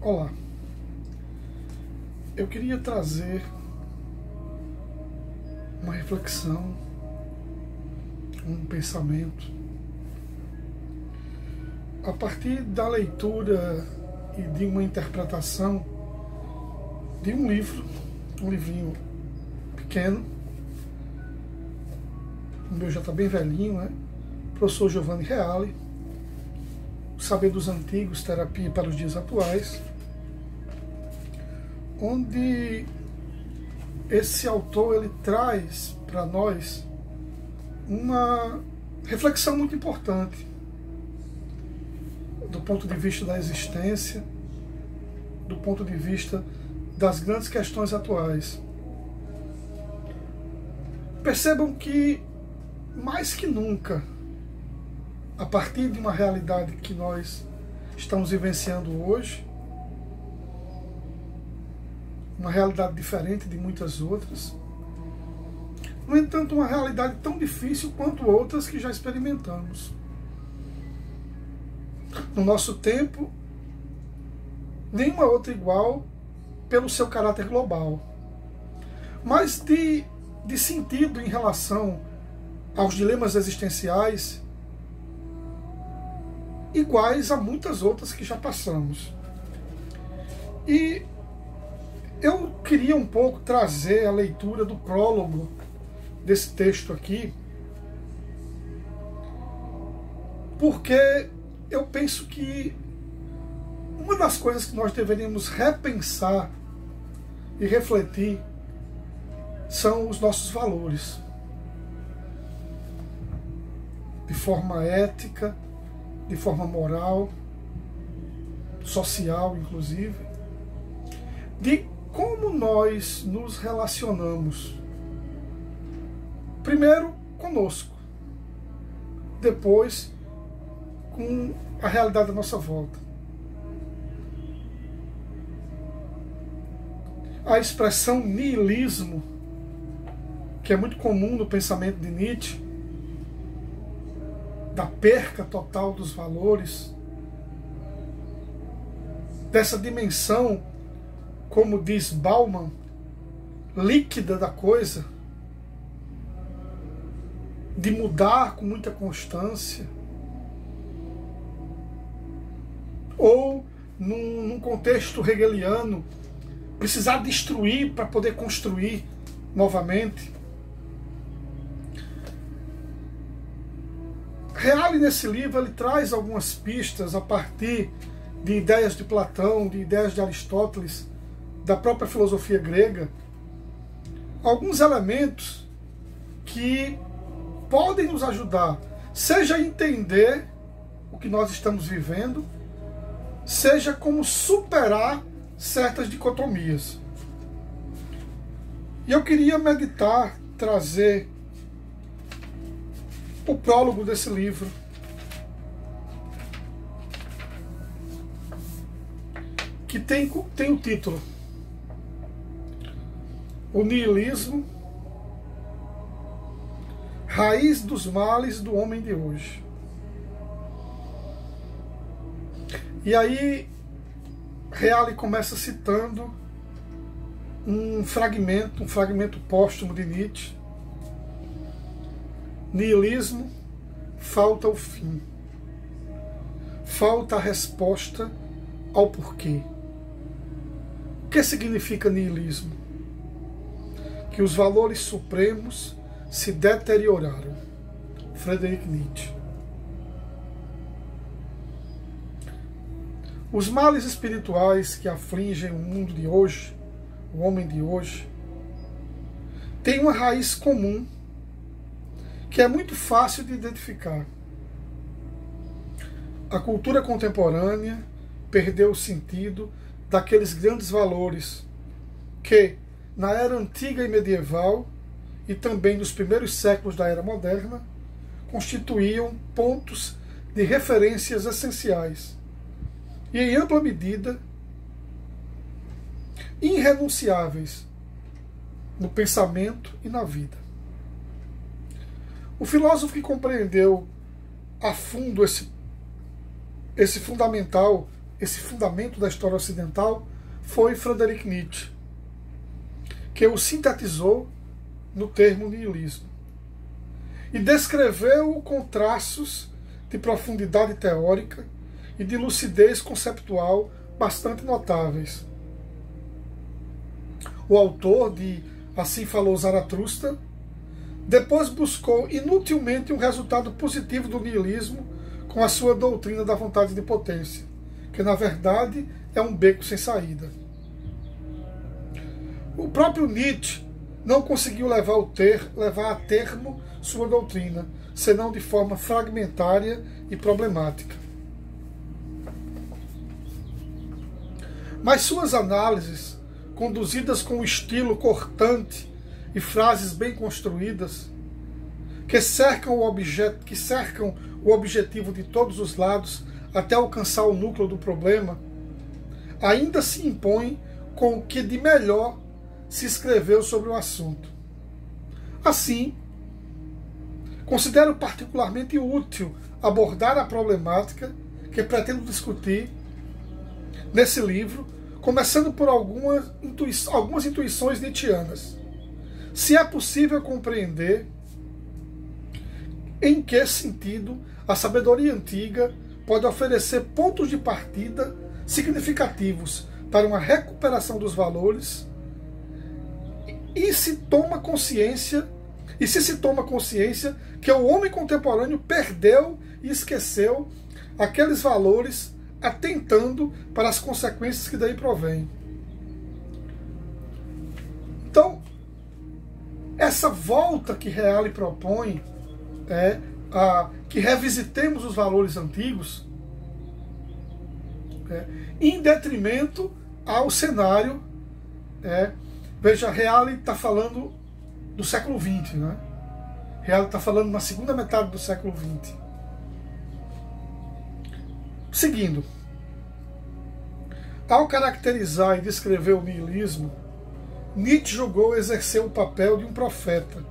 Olá, eu queria trazer uma reflexão, um pensamento, a partir da leitura e de uma interpretação de um livrinho pequeno. O meu já está bem velhinho, né? Professor Giovanni Reale, O Saber dos Antigos, Terapia para os Dias Atuais, onde esse autor ele traz para nós uma reflexão muito importante do ponto de vista da existência, do ponto de vista das grandes questões atuais. Percebam que, mais que nunca, a partir de uma realidade que nós estamos vivenciando hoje, uma realidade diferente de muitas outras, no entanto, uma realidade tão difícil quanto outras que já experimentamos. No nosso tempo, nenhuma outra igual pelo seu caráter global, mas de sentido em relação aos dilemas existenciais iguais a muitas outras que já passamos. E eu queria um pouco trazer a leitura do prólogo desse texto aqui, porque eu penso que uma das coisas que nós deveríamos repensar e refletir são os nossos valores, de forma ética, de forma moral, social, inclusive, de como nós nos relacionamos, primeiro conosco, depois com a realidade da nossa volta. A expressão niilismo, que é muito comum no pensamento de Nietzsche, da perca total dos valores, dessa dimensão, como diz Bauman, líquida da coisa, de mudar com muita constância, ou num contexto hegeliano, precisar destruir para poder construir novamente. Reale, nesse livro, ele traz algumas pistas a partir de ideias de Platão, de ideias de Aristóteles, da própria filosofia grega, alguns elementos que podem nos ajudar, seja a entender o que nós estamos vivendo, seja como superar certas dicotomias. E eu queria meditar, trazer o prólogo desse livro, que tem o título O Niilismo, Raiz dos Males do Homem de Hoje. E aí Reale começa citando um fragmento póstumo de Nietzsche. Niilismo, falta o fim, falta a resposta ao porquê. O que significa niilismo? Que os valores supremos se deterioraram. Friedrich Nietzsche. Os males espirituais que afligem o mundo de hoje, o homem de hoje, têm uma raiz comum que é muito fácil de identificar. A cultura contemporânea perdeu o sentido daqueles grandes valores que, na era antiga e medieval, e também nos primeiros séculos da era moderna, constituíam pontos de referências essenciais e, em ampla medida, irrenunciáveis no pensamento e na vida. O filósofo que compreendeu a fundo esse fundamental esse fundamento da história ocidental foi Friedrich Nietzsche, que o sintetizou no termo niilismo e descreveu com traços de profundidade teórica e de lucidez conceptual bastante notáveis. O autor de Assim Falou Zaratustra depois buscou inutilmente um resultado positivo do niilismo com a sua doutrina da vontade de potência, que na verdade é um beco sem saída. O próprio Nietzsche não conseguiu levar a termo sua doutrina, senão de forma fragmentária e problemática. Mas suas análises, conduzidas com um estilo cortante e frases bem construídas, que cercam o objetivo de todos os lados até alcançar o núcleo do problema, ainda se impõem com o que de melhor se escreveu sobre o assunto. Assim, considero particularmente útil abordar a problemática que pretendo discutir nesse livro, começando por algumas intuições nietzschianas. Se é possível compreender em que sentido a sabedoria antiga pode oferecer pontos de partida significativos para uma recuperação dos valores, e se se toma consciência que o homem contemporâneo perdeu e esqueceu aqueles valores, atentando para as consequências que daí provêm. Então, essa volta que Reale propõe é que revisitemos os valores antigos, em detrimento ao cenário. Veja, Reale está falando do século XX, né? Reale está falando na segunda metade do século XX. Seguindo, ao caracterizar e descrever o niilismo, Nietzsche julgou exercer o papel de um profeta,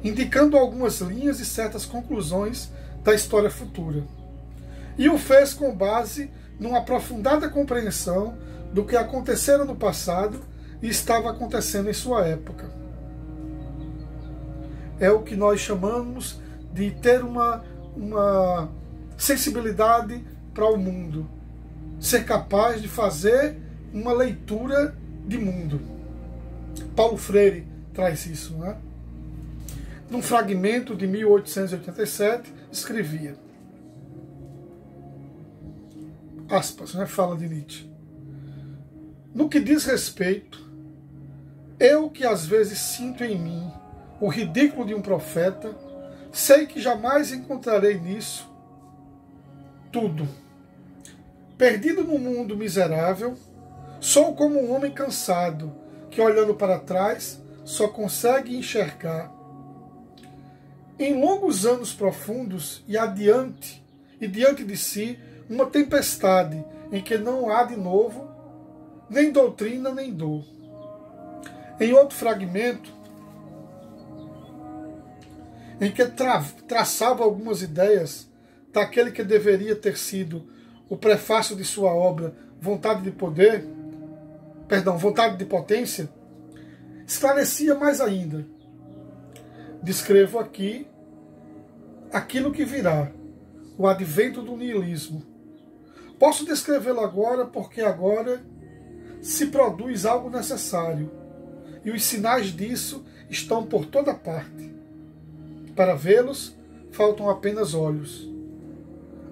indicando algumas linhas e certas conclusões da história futura. E o fez com base numa aprofundada compreensão do que acontecera no passado e estava acontecendo em sua época. É o que nós chamamos de ter uma sensibilidade para o mundo, ser capaz de fazer uma leitura de mundo. Paulo Freire traz isso, né? Num fragmento de 1887, escrevia, aspas, né, fala de Nietzsche: no que diz respeito, eu que às vezes sinto em mim o ridículo de um profeta, sei que jamais encontrarei nisso tudo. Perdido num mundo miserável, sou como um homem cansado que, olhando para trás, só consegue enxergar, em longos anos profundos e diante de si, uma tempestade em que não há de novo nem doutrina nem dor. Em outro fragmento, em que traçava algumas ideias daquele que deveria ter sido o prefácio de sua obra Vontade de Potência, esclarecia mais ainda. Descrevo aqui aquilo que virá, o advento do niilismo. Posso descrevê-lo agora porque agora se produz algo necessário, e os sinais disso estão por toda parte. Para vê-los, faltam apenas olhos.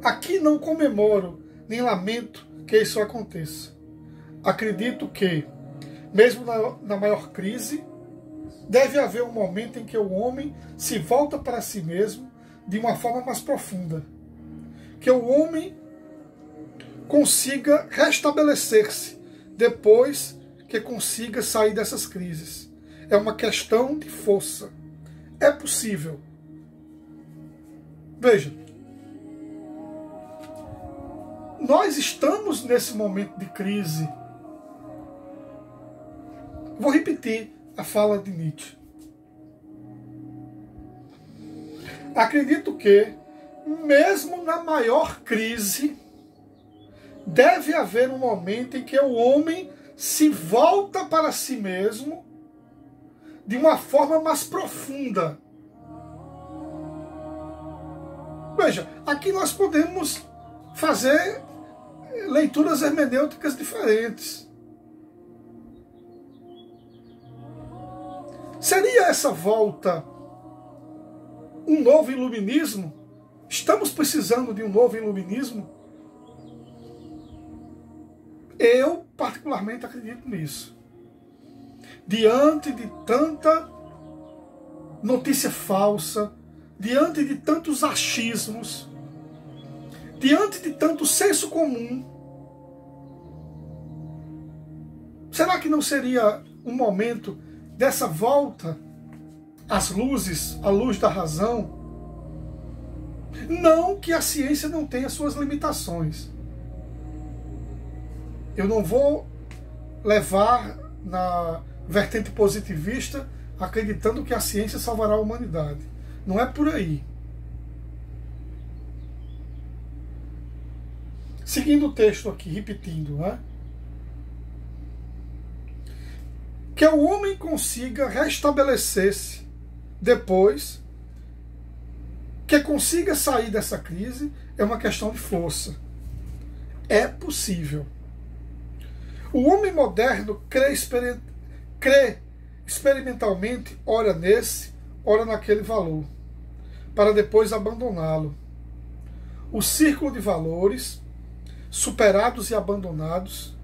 Aqui não comemoro nem lamento que isso aconteça. Acredito que, mesmo na maior crise, deve haver um momento em que o homem se volta para si mesmo de uma forma mais profunda. Que o homem consiga restabelecer-se depois que consiga sair dessas crises. É uma questão de força. É possível. Veja, nós estamos nesse momento de crise. Vou repetir a fala de Nietzsche. Acredito que, mesmo na maior crise, deve haver um momento em que o homem se volta para si mesmo de uma forma mais profunda. Veja, aqui nós podemos fazer leituras hermenêuticas diferentes. Seria essa volta um novo iluminismo? Estamos precisando de um novo iluminismo? Eu, particularmente, acredito nisso. Diante de tanta notícia falsa, diante de tantos achismos, diante de tanto senso comum, será que não seria um momento dessa volta às luzes, à luz da razão? Não que a ciência não tenha suas limitações. Eu não vou levar na vertente positivista acreditando que a ciência salvará a humanidade. Não é por aí. Seguindo o texto aqui, repetindo, né? Que o homem consiga restabelecer-se depois, que consiga sair dessa crise, é uma questão de força. É possível. O homem moderno crê experimentalmente, ora nesse, ora naquele valor, para depois abandoná-lo. O círculo de valores, superados e abandonados,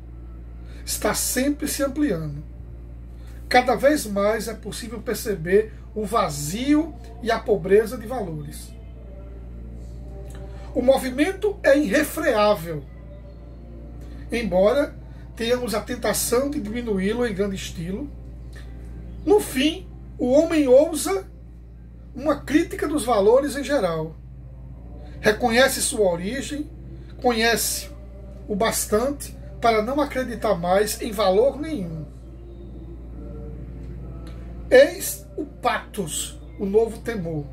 está sempre se ampliando. Cada vez mais é possível perceber o vazio e a pobreza de valores. O movimento é irrefreável, embora tenhamos a tentação de diminuí-lo em grande estilo. No fim, o homem ousa uma crítica dos valores em geral. Reconhece sua origem, conhece o bastante para não acreditar mais em valor nenhum. Eis o patos, o novo temor.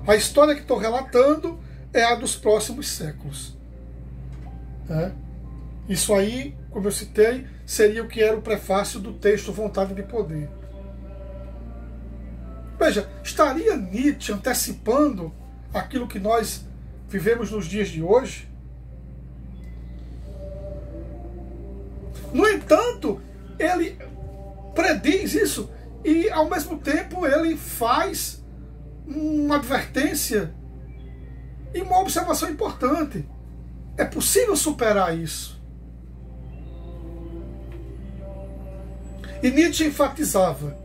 A história que estou relatando é a dos próximos séculos. Isso aí, como eu citei, seria o que era o prefácio do texto Vontade de Poder. Veja, estaria Nietzsche antecipando aquilo que nós vivemos nos dias de hoje? No entanto, ele prediz isso e, ao mesmo tempo, ele faz uma advertência e uma observação importante. É possível superar isso. E Nietzsche enfatizava: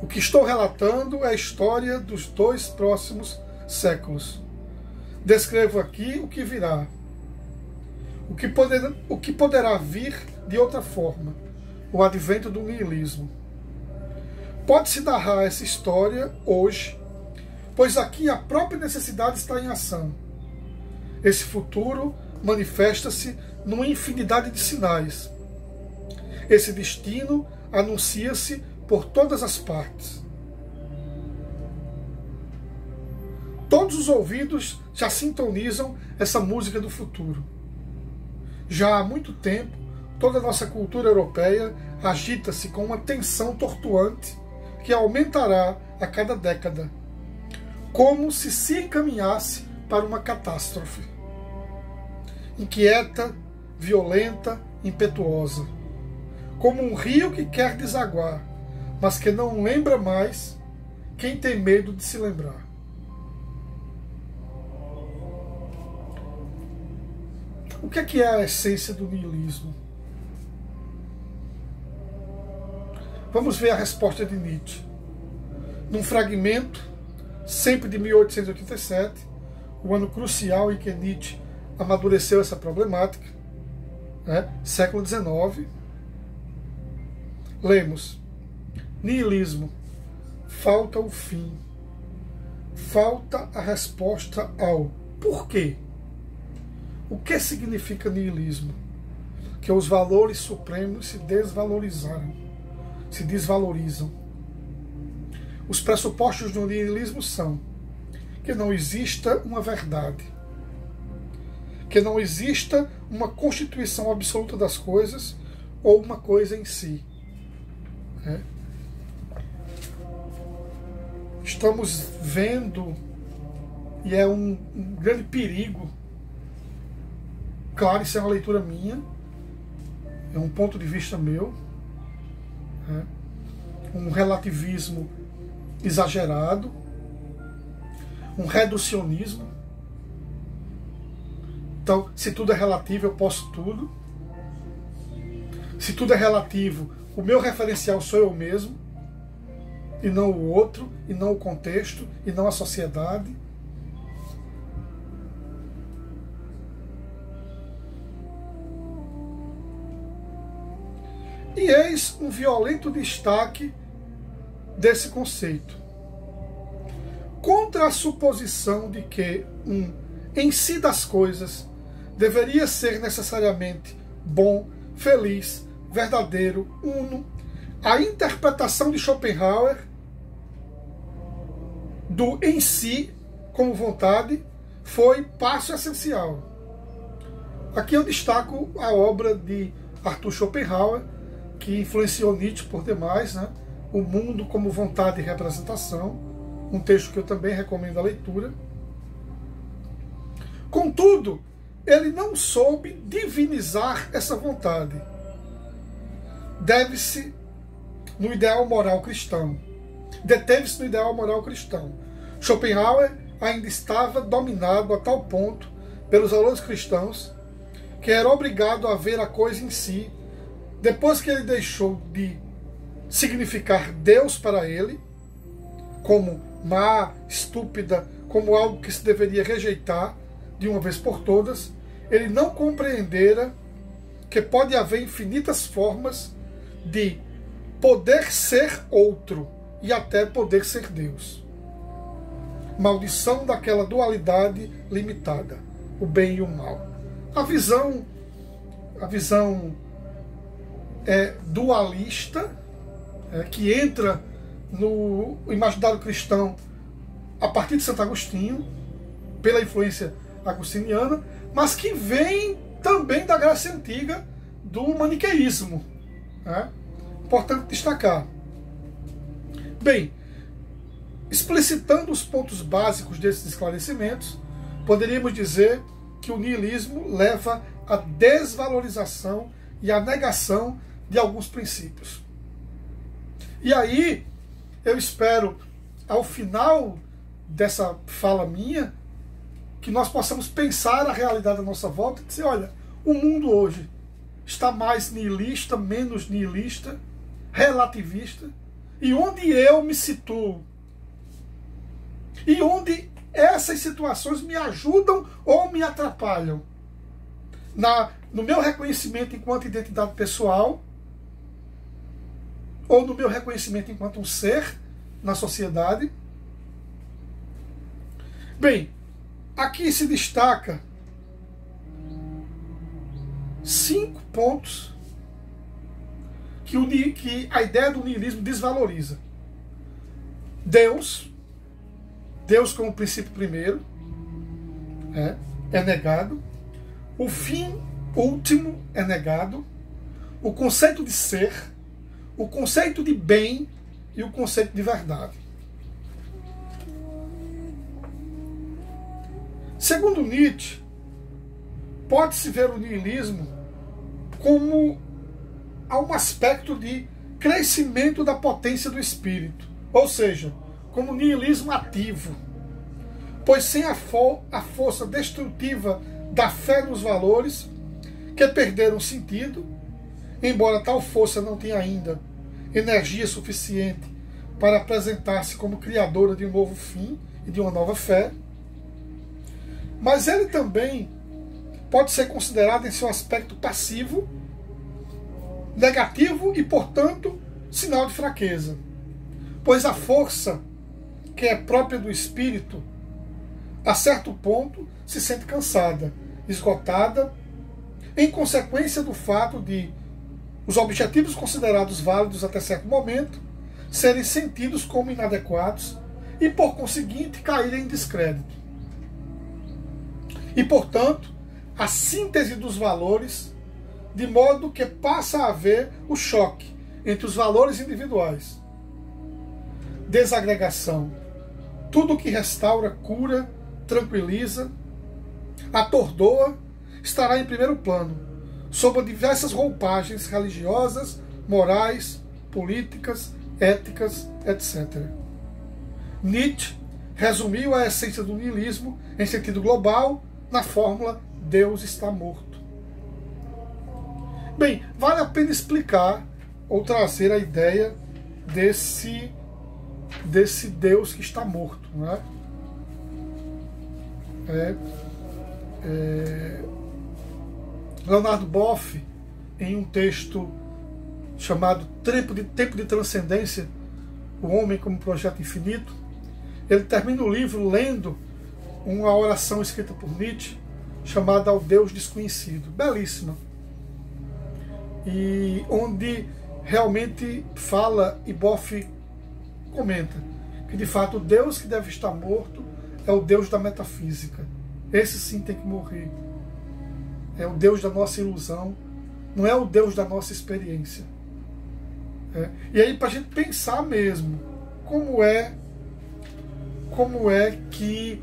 o que estou relatando é a história dos 2 próximos séculos. Descrevo aqui o que virá. O que poderá vir de outra forma. O advento do niilismo. Pode-se narrar essa história hoje, pois aqui a própria necessidade está em ação. Esse futuro manifesta-se numa infinidade de sinais. Esse destino anuncia-se por todas as partes. Todos os ouvidos já sintonizam essa música do futuro. Já há muito tempo, toda a nossa cultura europeia agita-se com uma tensão tortuante que aumentará a cada década, como se encaminhasse para uma catástrofe. Inquieta, violenta, impetuosa. Como um rio que quer desaguar, mas que não lembra mais quem tem medo de se lembrar. O que é a essência do niilismo? Vamos ver a resposta de Nietzsche. Num fragmento, sempre de 1887, o ano crucial em que Nietzsche amadureceu essa problemática, século XIX, lemos: niilismo, falta o fim, falta a resposta ao porquê. O que significa niilismo? Que os valores supremos se desvalorizam. Os pressupostos do niilismo são que não exista uma verdade, que não exista uma constituição absoluta das coisas ou uma coisa em si. Estamos vendo, e é um grande perigo, claro, isso é uma leitura minha, é um ponto de vista meu, um relativismo exagerado, um reducionismo. Então, se tudo é relativo, eu posso tudo. Se tudo é relativo, o meu referencial sou eu mesmo, e não o outro, e não o contexto, e não a sociedade. E eis um violento destaque desse conceito. Contra a suposição de que em si das coisas deveria ser necessariamente bom, feliz, verdadeiro, uno, a interpretação de Schopenhauer do em si como vontade foi passo essencial. Aqui eu destaco a obra de Arthur Schopenhauer, que influenciou Nietzsche por demais, né? O Mundo como Vontade e Representação, um texto que eu também recomendo a leitura. Contudo, ele não soube divinizar essa vontade. Deve-se no ideal moral cristão. Deteve-se no ideal moral cristão. Schopenhauer ainda estava dominado a tal ponto pelos valores cristãos que era obrigado a ver a coisa em si, depois que ele deixou de significar Deus para ele, como má, estúpida, como algo que se deveria rejeitar de uma vez por todas, ele não compreendera que pode haver infinitas formas de poder ser outro e até poder ser Deus. Maldição daquela dualidade limitada, o bem e o mal. A visão dualista, que entra no imaginário cristão a partir de Santo Agostinho, pela influência agostiniana, mas que vem também da Grécia Antiga, do maniqueísmo. Importante destacar. Bem, explicitando os pontos básicos desses esclarecimentos, poderíamos dizer que o niilismo leva à desvalorização e à negação de alguns princípios. E aí, eu espero, ao final dessa fala minha, que nós possamos pensar a realidade à nossa volta e dizer, olha, o mundo hoje está mais niilista, menos niilista, relativista, e onde eu me situo? E onde essas situações me ajudam ou me atrapalham? No meu reconhecimento enquanto identidade pessoal, ou no meu reconhecimento enquanto um ser na sociedade? Bem, aqui se destaca 5 pontos que a ideia do niilismo desvaloriza. Deus como princípio primeiro é negado. O fim último é negado. O conceito de ser, o conceito de bem e o conceito de verdade. Segundo Nietzsche, pode-se ver o niilismo como um aspecto de crescimento da potência do espírito, ou seja, como niilismo ativo, pois sem a força destrutiva da fé nos valores, que perderam sentido, embora tal força não tenha ainda energia suficiente para apresentar-se como criadora de um novo fim e de uma nova fé, mas ele também pode ser considerado em seu aspecto passivo, negativo e, portanto, sinal de fraqueza, pois a força que é própria do espírito, a certo ponto, se sente cansada, esgotada, em consequência do fato de os objetivos considerados válidos até certo momento serem sentidos como inadequados e, por conseguinte, caírem em descrédito. E, portanto, a síntese dos valores, de modo que passa a haver o choque entre os valores individuais. Desagregação. Tudo que restaura, cura, tranquiliza, atordoa, estará em primeiro plano, sob diversas roupagens religiosas, morais, políticas, éticas, etc. Nietzsche resumiu a essência do niilismo em sentido global na fórmula Deus está morto. Bem, vale a pena explicar ou trazer a ideia desse Deus que está morto, não é? Leonardo Boff, em um texto chamado Tempo de Transcendência, o Homem como Projeto Infinito, ele termina o livro lendo uma oração escrita por Nietzsche, chamada Ao Deus Desconhecido, belíssima, e onde realmente fala, e Boff comenta, que de fato o Deus que deve estar morto é o Deus da metafísica. Esse sim tem que morrer. É o Deus da nossa ilusão, não é o Deus da nossa experiência. E aí, para a gente pensar mesmo, como é que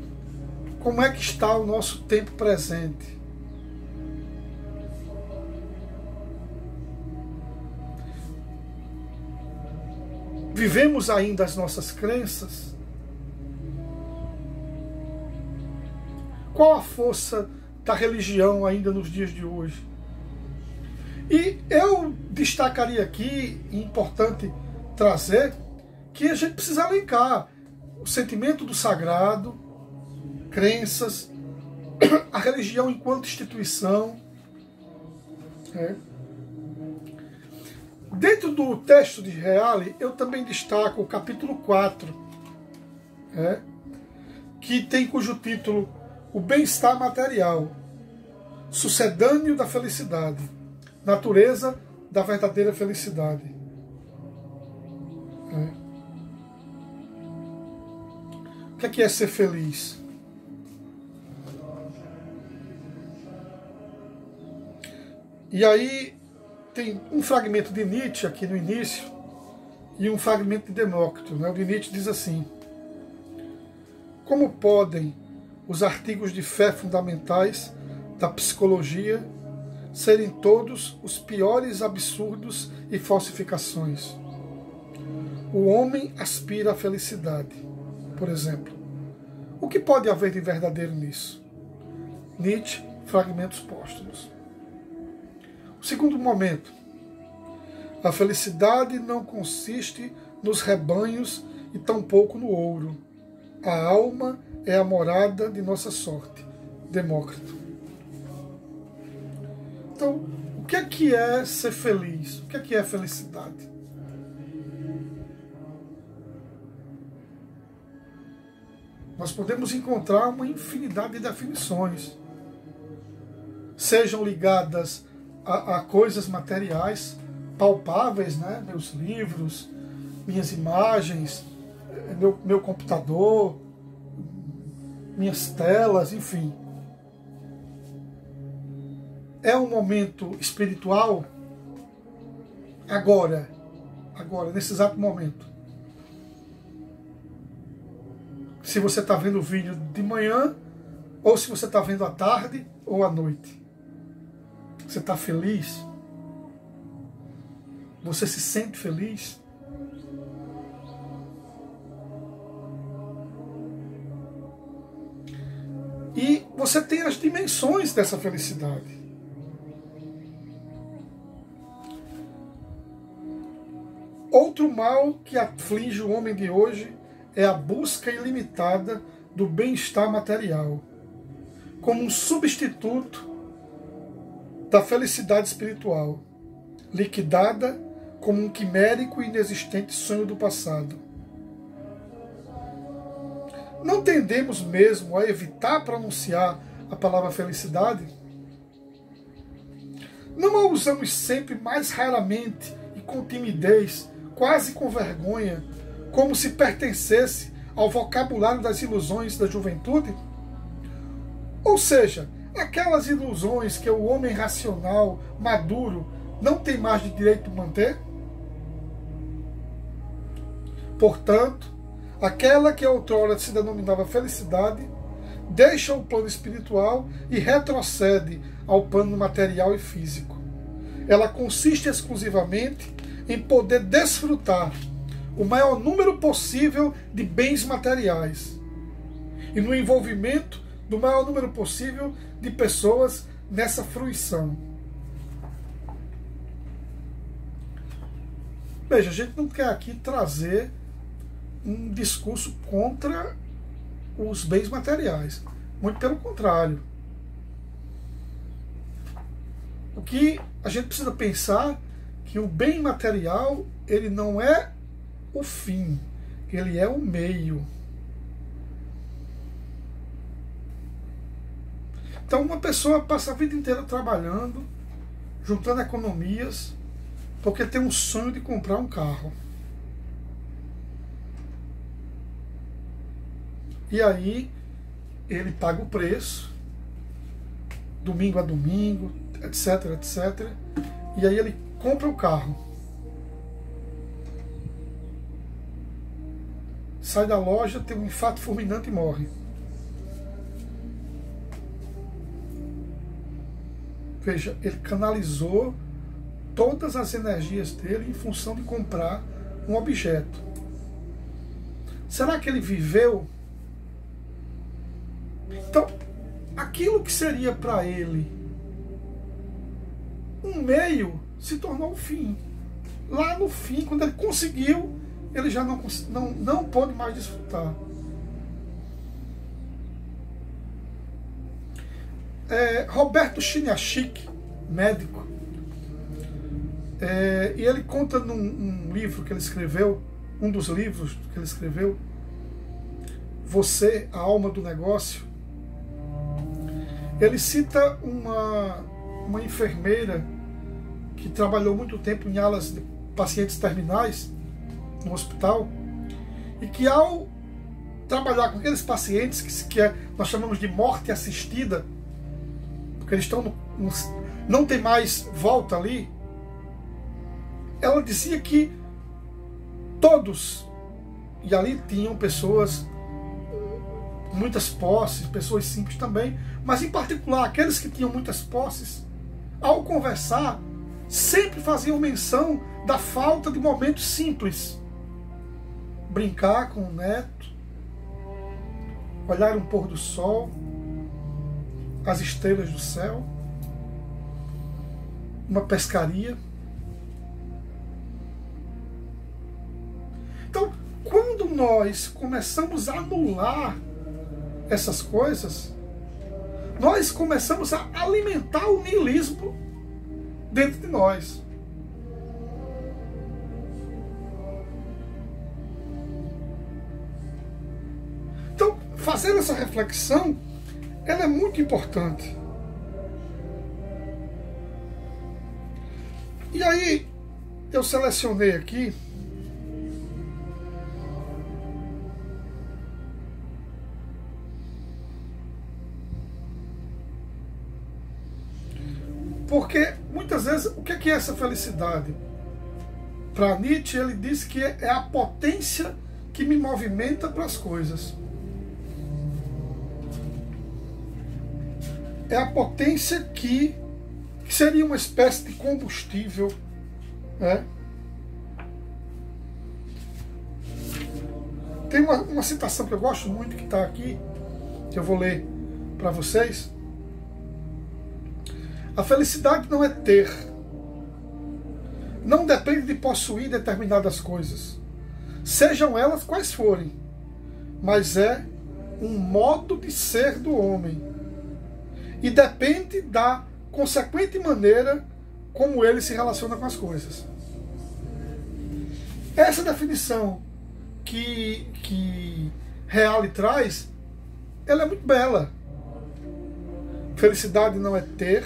está o nosso tempo presente. Vivemos ainda as nossas crenças? Qual a força da religião ainda nos dias de hoje? E eu destacaria aqui, importante trazer, que a gente precisa elencar o sentimento do sagrado, crenças, a religião enquanto instituição. Dentro do texto de Reale, eu também destaco o capítulo 4, que tem cujo título O Bem-Estar Material, Sucedâneo da Felicidade, Natureza da Verdadeira Felicidade. O que é ser feliz? E aí tem um fragmento de Nietzsche aqui no início e um fragmento de Demócrito. O de Nietzsche diz assim: como podem os artigos de fé fundamentais da psicologia serem todos os piores absurdos e falsificações? O homem aspira à felicidade, por exemplo. O que pode haver de verdadeiro nisso? Nietzsche, Fragmentos Póstumos. O segundo momento. A felicidade não consiste nos rebanhos e tampouco no ouro. A alma é a morada de nossa sorte. Demócrito. Então, o que é ser feliz? O que é felicidade? Nós podemos encontrar uma infinidade de definições, sejam ligadas a coisas materiais, palpáveis, né? Meus livros, minhas imagens, meu computador, minhas telas, enfim. É um momento espiritual agora, nesse exato momento. Se você está vendo o vídeo de manhã, ou se você está vendo à tarde ou à noite. Você está feliz? Você se sente feliz? E você tem as dimensões dessa felicidade. Outro mal que aflige o homem de hoje é a busca ilimitada do bem-estar material, como um substituto da felicidade espiritual, liquidada como um quimérico e inexistente sonho do passado. Não tendemos mesmo a evitar pronunciar a palavra felicidade? Não a usamos sempre mais raramente e com timidez, quase com vergonha, como se pertencesse ao vocabulário das ilusões da juventude? Ou seja, aquelas ilusões que o homem racional, maduro, não tem mais de direito de manter? Portanto, aquela que outrora se denominava felicidade, deixa o plano espiritual e retrocede ao plano material e físico. Ela consiste exclusivamente em poder desfrutar o maior número possível de bens materiais e no envolvimento do maior número possível de pessoas nessa fruição. Veja, a gente não quer aqui trazer um discurso contra os bens materiais. Muito pelo contrário. O que a gente precisa pensar que o bem material, ele não é o fim, ele é o meio. Então uma pessoa passa a vida inteira trabalhando, juntando economias, porque tem um sonho de comprar um carro. E aí ele paga o preço, domingo a domingo, etc, etc. E aí ele compra o carro. Sai da loja, tem um infarto fulminante e morre. Veja, ele canalizou todas as energias dele em função de comprar um objeto. Será que ele viveu? Então, aquilo que seria para ele um meio se tornou um fim. Lá no fim, quando ele conseguiu, ele já não pôde mais desfrutar. Roberto Chiniachik, médico, e ele conta num livro que ele escreveu, um dos livros que ele escreveu, Você, a Alma do Negócio. Ele cita uma enfermeira que trabalhou muito tempo em alas de pacientes terminais no hospital, e que ao trabalhar com aqueles pacientes que nós chamamos de morte assistida, porque eles estão não tem mais volta ali, ela dizia que todos, e ali tinham pessoas com muitas posses, pessoas simples também, mas em particular aqueles que tinham muitas posses, ao conversar, sempre faziam menção da falta de momentos simples. Brincar com o neto, olhar um pôr do sol, as estrelas do céu, uma pescaria. Então, quando nós começamos a anular essas coisas, nós começamos a alimentar o niilismo dentro de nós. Então, fazer essa reflexão, ela é muito importante. E aí, eu selecionei aqui porque muitas vezes, o que é essa felicidade? Para Nietzsche, ele diz que é a potência que me movimenta para as coisas. É a potência que seria uma espécie de combustível, né? Tem uma citação que eu gosto muito, que está aqui, que eu vou ler para vocês. A felicidade não é ter, não depende de possuir determinadas coisas, sejam elas quais forem, mas é um modo de ser do homem e depende da consequente maneira como ele se relaciona com as coisas. Essa definição que Reale traz, ela é muito bela. Felicidade não é ter,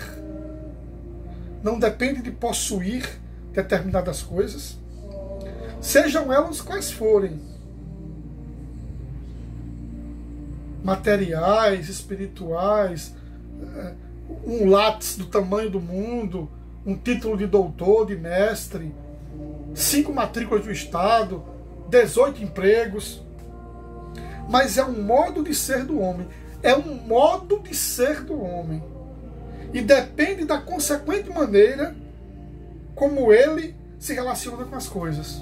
não depende de possuir determinadas coisas, sejam elas quais forem, materiais, espirituais, um lápis do tamanho do mundo, um título de doutor, de mestre, 5 matrículas do Estado, 18 empregos. Mas é um modo de ser do homem. É um modo de ser do homem. E depende da consequente maneira como ele se relaciona com as coisas.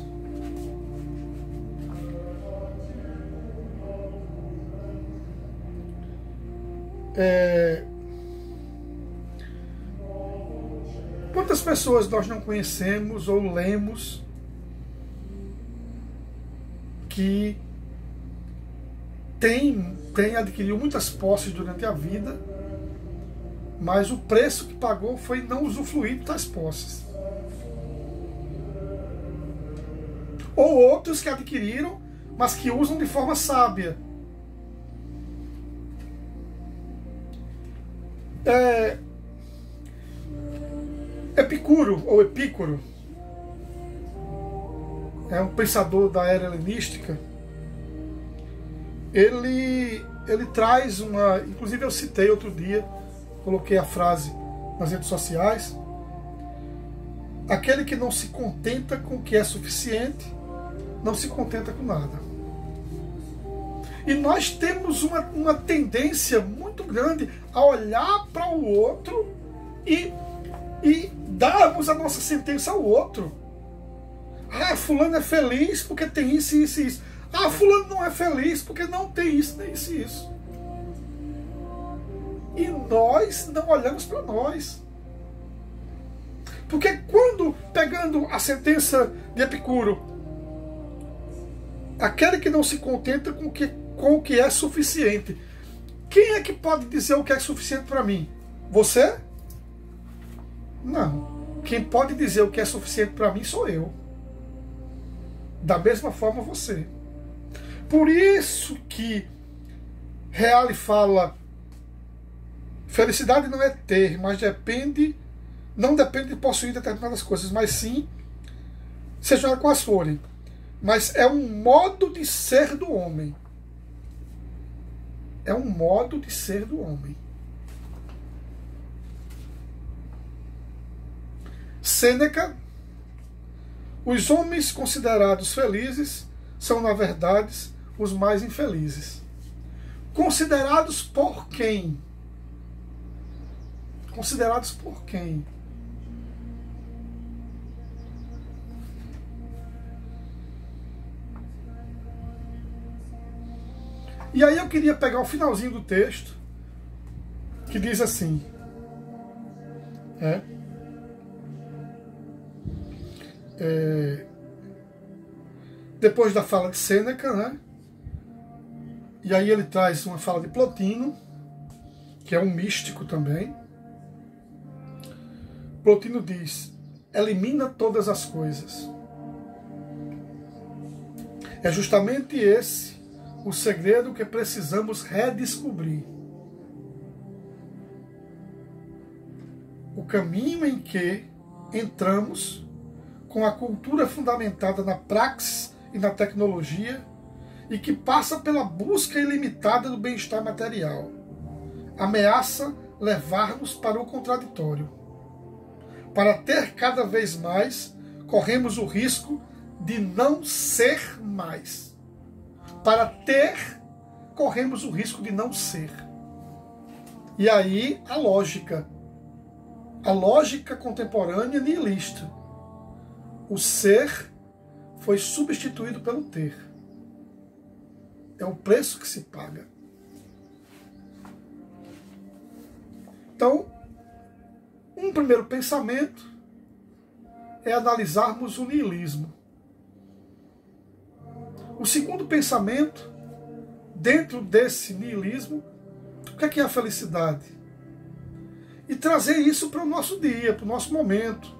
Quantas pessoas nós não conhecemos ou lemos que adquiriu muitas posses durante a vida, mas o preço que pagou foi não usufruir de tais posses? Ou outros que adquiriram, mas que usam de forma sábia. Epicuro, ou Epícoro, é um pensador da era helenística. Ele traz uma... Inclusive eu citei outro dia, coloquei a frase nas redes sociais: aquele que não se contenta com o que é suficiente, não se contenta com nada. E nós temos uma tendência muito grande a olhar para o outro e darmos a nossa sentença ao outro. Ah, fulano é feliz porque tem isso, isso e isso. Ah, fulano não é feliz porque não tem isso, nem isso e isso. E nós não olhamos para nós. Porque quando, pegando a sentença de Epicuro, aquele que não se contenta com o que é suficiente, quem é que pode dizer o que é suficiente para mim? Você? Não. Quem pode dizer o que é suficiente para mim sou eu. Da mesma forma você. Por isso que Reale fala: felicidade não é ter, mas não depende de possuir determinadas coisas, mas sim, seja lá quais forem. Mas é um modo de ser do homem. É um modo de ser do homem. Sêneca: os homens considerados felizes são, na verdade, os mais infelizes. Considerados por quem? Considerados por quem? E aí eu queria pegar o finalzinho do texto, que diz assim: depois da fala de Sêneca, né? E aí ele traz uma fala de Plotino, que é um místico também. Plotino diz: elimina todas as coisas. É justamente esse o segredo que precisamos redescobrir. O caminho em que entramos com a cultura fundamentada na praxis e na tecnologia, e que passa pela busca ilimitada do bem-estar material, ameaça levar-nos para o contraditório. Para ter cada vez mais, corremos o risco de não ser mais. Para ter, corremos o risco de não ser. E aí a lógica contemporânea nihilista. O ser foi substituído pelo ter. É o preço que se paga. Então, um primeiro pensamento é analisarmos o nihilismo. O segundo pensamento, dentro desse nihilismo, o que é a felicidade? E trazer isso para o nosso dia, para o nosso momento.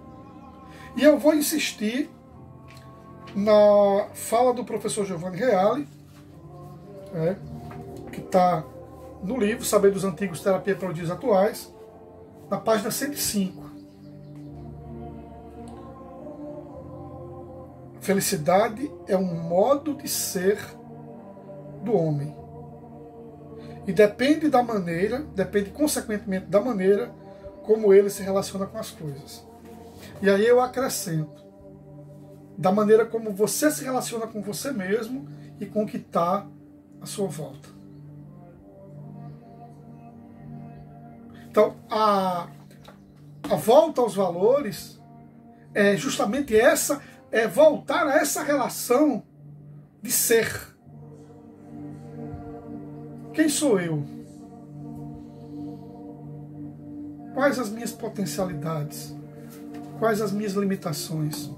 E eu vou insistir na fala do professor Giovanni Reale, que está no livro Saber dos Antigos, Terapia para os Dias Atuais, na página 105. Felicidade é um modo de ser do homem. E depende consequentemente da maneira como ele se relaciona com as coisas. E aí eu acrescento, da maneira como você se relaciona com você mesmo e com o que está à sua volta. Então, a volta aos valores é justamente essa, é voltar a essa relação de ser. Quem sou eu? Quais as minhas potencialidades? Quais as minhas limitações?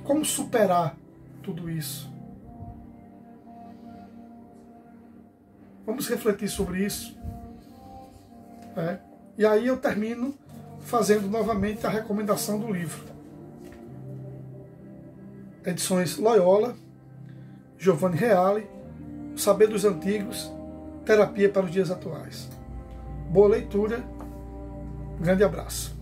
Como superar tudo isso? Vamos refletir sobre isso. E aí eu termino fazendo novamente a recomendação do livro. Edições Loyola, Giovanni Reale, O Saber dos Antigos, Terapia para os Dias Atuais. Boa leitura, grande abraço.